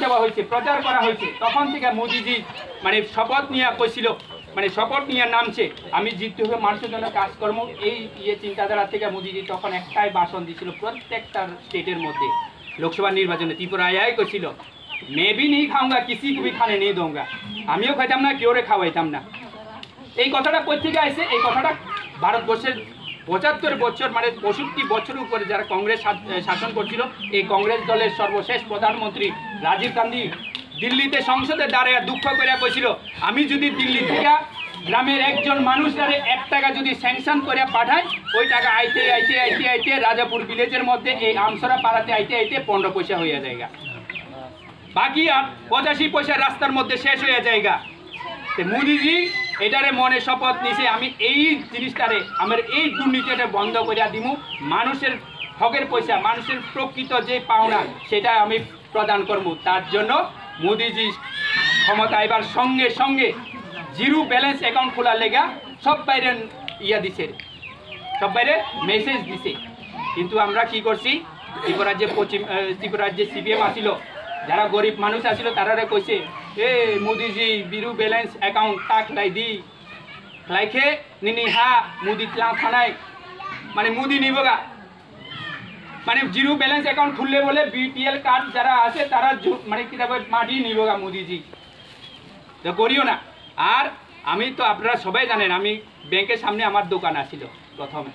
দেওয়া হয়েছে, প্রচার করা হয়েছে, তখন থেকে মোদিজি মানে শপথ নিয়ে কইছিল, মানে শপথ নিয়ে নামছে আমি জিততে হবে, মানুষের জন্য কাজকর্ম, এই চিন্তাধারা থেকে মোদিজি তখন একটাই ভাষণ দিয়েছিল প্রত্যেকটা স্টেটের মধ্যে। লোকসভা নির্বাচনে ত্রিপুরায় কইছিল मैं भी नहीं खाऊंगा, किसी को भी खाने नहीं दूंगा, আমিও খাইতাম না, কেউ খাওয়াইতাম না। এই কথাটা কই থেকে আইছে? এই কথাটা ভারতবর্ষের ৭৫ বছর মানে ৬৫ বছরের উপরে যারা কংগ্রেস শাসন করছিল, এই কংগ্রেস দলের সর্বশেষ প্রধানমন্ত্রী রাজীব গান্ধী দিল্লিতে সংসদে দাঁড়িয়ে দুঃখ করে কইছিল আমি যদি দিল্লি থেকে গ্রামের একজন মানুষের ১ টাকা যদি স্যাংশন করে পাঠায়, ওই টাকা আইতে আইতে আইতে আইতে রাজাপুর ভিলেজের মধ্যে এই আমসরা পাড়াতে আইতে আইতে ১৫ পয়সা হয়ে যায়গা, বাকি আর ৮৫ পয়সা রাস্তার মধ্যে শেষ হয়ে যায়গা। মোদিজি এটারে মনে শপথ নিছে আমি এই জিনিসটারে আমার এই দুর্নীতিটা বন্ধ করে দিমু, মানুষের হকের পয়সা, মানুষের প্রকৃত যে পাওনা সেটা আমি প্রদান করব। তার জন্য মোদিজি ক্ষমতা এবার সঙ্গে সঙ্গে জিরো ব্যালেন্স অ্যাকাউন্ট খোলার লেগা সব বাইরে ইয়া দিছে, সব বাইরে মেসেজ দিছে। কিন্তু আমরা কি করছি, ত্রিপুরার যে সিপিএম আসিল, যারা গরিব মানুষ আসিল তারা কইছে এ মোদিজি জিরো ব্যালেন্স অ্যাকাউন্ট তাক লাই দি লাইখে নিনি হা মোদি থানায়, মানে মোদি নিবগা, মানে জিরো ব্যালেন্স অ্যাকাউন্ট খুললে বলে বিপিএল কার্ড যারা আছে তারা মানে কি মাটি নিবগা মোদিজি, তো করিও না। আর আমি তো আপনারা সবাই জানেন আমি ব্যাংকের সামনে আমার দোকান আসিল প্রথমে,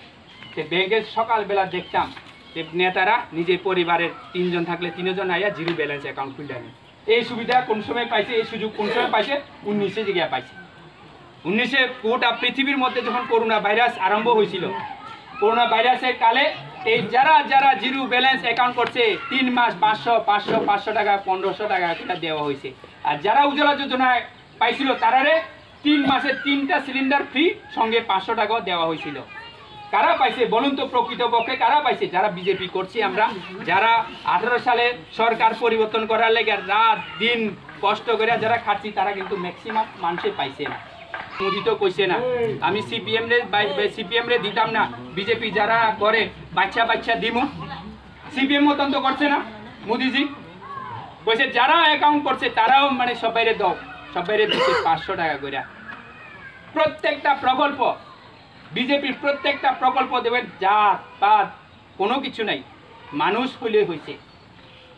সে ব্যাংকের সকালবেলা দেখতাম যে নেতারা নিজের পরিবারের ৩ জন থাকলে ৩ জন আইয়া জিরো ব্যালেন্স অ্যাকাউন্ট খুলে নেয়। এই সুবিধা কোন সময় পাইছে, এই সুযোগ কোন সময় পাইছে? 19-এ জায়গায় পাইছে। 19-এ গোটা পৃথিবীর মধ্যে যখন করোনা ভাইরাস আরম্ভ হয়েছিল, করোনা ভাইরাসের কালে এই যারা যারা জিরো ব্যালেন্স অ্যাকাউন্ট করছে 3 মাস 500 টাকা 1500 টাকা এটা দেওয়া হয়েছে। আর যারা উজ্জ্বলা যোজনায় পাইছিল তারারে 3 মাসে 3টা সিলিন্ডার ফ্রি, সঙ্গে 500 টাকাও দেওয়া হয়েছিল। কারা পাইছে বলুন তো? প্রকৃতপক্ষে কারা পাইছে? যারা বিজেপি করছি আমরা, যারা 18 সালে সরকার পরিবর্তন করার লেগে রাত দিন কষ্ট করে যারা খাচ্ছি, তারা কিন্তু ম্যাক্সিমাম মানুষে পাইছে না। মোদি তো কইছে না আমি সিপিএম রে দিতাম না, বিজেপি যারা করে বাচ্চা দিমু, সিপিএম মতন তো করছে না। মোদিজি কইছে যারা অ্যাকাউন্ট করছে তারাও মানে সবাইরে দাও, সবাইরে দিচ্ছে 500 টাকা করে। প্রত্যেকটা প্রকল্প বিজেপির প্রত্যেকটা প্রকল্প দেবেন, জাত পাত কোনো কিছু নাই, মানুষ হইলে হয়েছে।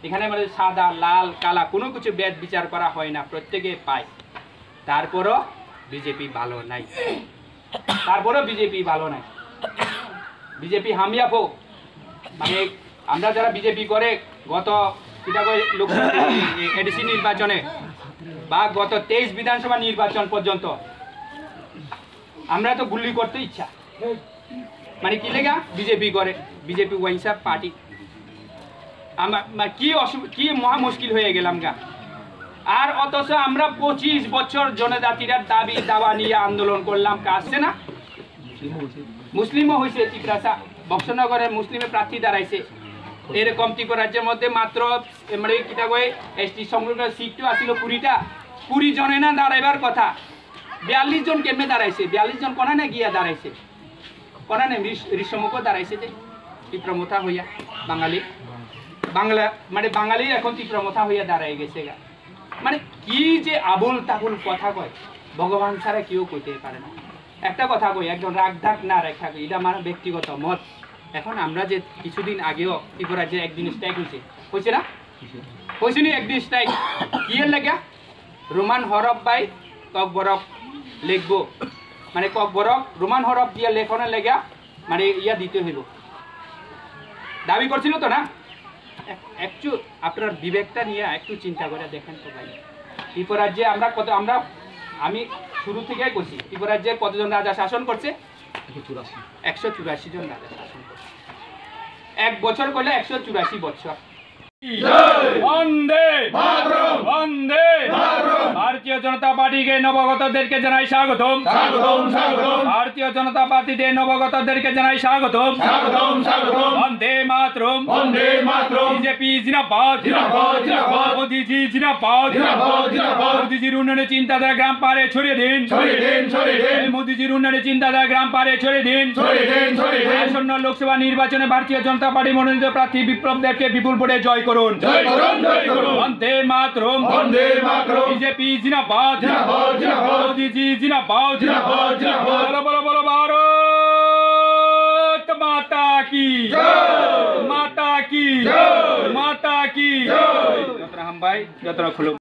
এখানে মানে সাদা লাল কালা কোনো কিছু ভেদ বিচার করা হয় না, প্রত্যেকে পায়। তারপরও বিজেপি ভালো নাই, বিজেপি হামিয়াফো। মানে আমরা যারা বিজেপি করে গত লোকসভা এডিসি নির্বাচনে বা গত 23 বিধানসভা নির্বাচন পর্যন্ত আমরা তো গুল্লি করতে ইচ্ছা, মানে কি লেগা বিজেপি করে, বিজেপি ওয়াইসা পার্টি। কি মহা মুশকিল হয়ে গেলাম গা। আর অথচ আমরা 25 বছর জনজাতিরা দাবি দাওয়া নিয়ে আন্দোলন করলাম, কাজছে না? মুসলিমও হয়েছে, ত্রিপুরা বক্সনগরের মুসলিমে প্রার্থী দাঁড়াইছে। এরকম ত্রিপুরা রাজ্যের মধ্যে মাত্র মানে কিটা কয় এসটি সংগ্রহ সিটও আসিল 20টা, 20 জনে না দাঁড়াইবার কথা, 42 জন কেমনে দাঁড়াইছে? 42 জন কোনা না গিয়া দাঁড়াইছে, কোনা না ঋষমুখও দাঁড়াইছে যে তীব্রমথা হইয়া বাংলা মানে বাঙালি এখন তীব্রমথা হইয়া দাঁড়াই গেছে গা। মানে কি যে আবুল তাবুল কথা কয়, ভগবান ছাড়া কেউ কইতে পারে না। একটা কথা কই, একজন রাগ ঢাক না রেখা, এটা আমার ব্যক্তিগত মত। এখন আমরা যে কিছুদিন আগেও ত্রিপুরা যে একদিন স্ট্রাইক হয়েছে না, হয়েছে নি একদিন স্ট্রাইক, কি এর লাগা? রোমান হরফ বাই কক বরফ লিখবো, মানে কক বরফ রোমান হরফ দিয়ে লেখনের লেগা মানে ইয়া দিতে হইব, দাবি করছিল তো না। একটু আপনার বিবেকটা নিয়ে একটু চিন্তা করে দেখেন তো ভাই, ত্রিপুরা রাজ্যে আমি শুরু থেকেই কইছি ত্রিপুরা রাজ্যে কতজন রাজা শাসন করছে? 184 জন রাজা শাসন করছে। 1 বছর করলে 184 বছর। বন্দে মাতরম, বন্দে মাতরম। ভারতীয় জনতা পার্টিকে নবাগতদেরকে জানাই স্বাগতম, স্বাগতম, স্বাগতম। ভারতীয় জনতা পার্টিতে নবাগতদেরকে জানাই স্বাগতম, স্বাগতম, স্বাগতম। বন্দে মাতরম, বন্দে মাতরম। বিজেপি জিন্দাবাদ, জিন্দাবাদ, জিন্দাবাদ। মোদিজি জিন্দাবাদ, জিন্দাবাদ, জিন্দাবাদ। মোদিজির উন্নয়নের চিন্তাধারা গ্রাম পারে ছড়িয়ে দিন, ছড়িয়ে দিন, ছড়িয়ে দিন। মোদিজির উন্নয়নের চিন্তাধারা গ্রাম পারে ছড়িয়ে দিন, ছড়িয়ে দিন, ছড়িয়ে দিন। আসন্ন লোকসভা নির্বাচনে ভারতীয় জনতা পার্টি মনোনীত প্রার্থী বিপ্লব দেবকে বিপুল ভোটে জয় করুন, জয় করুন, জয় করুন। বন্দে মাতরম। मातरम, वंदे मातरम, बीजेपी जिंदाबाद, जिंदाबाद, जिंदाबाद, मोदी जी जिंदाबाद, जिंदाबाद, जिंदाबाद। बोलो बोलो बोलो भारत माता की जय, माता की जय, माता की जय। जतरा हम भाई जतरा खुलो।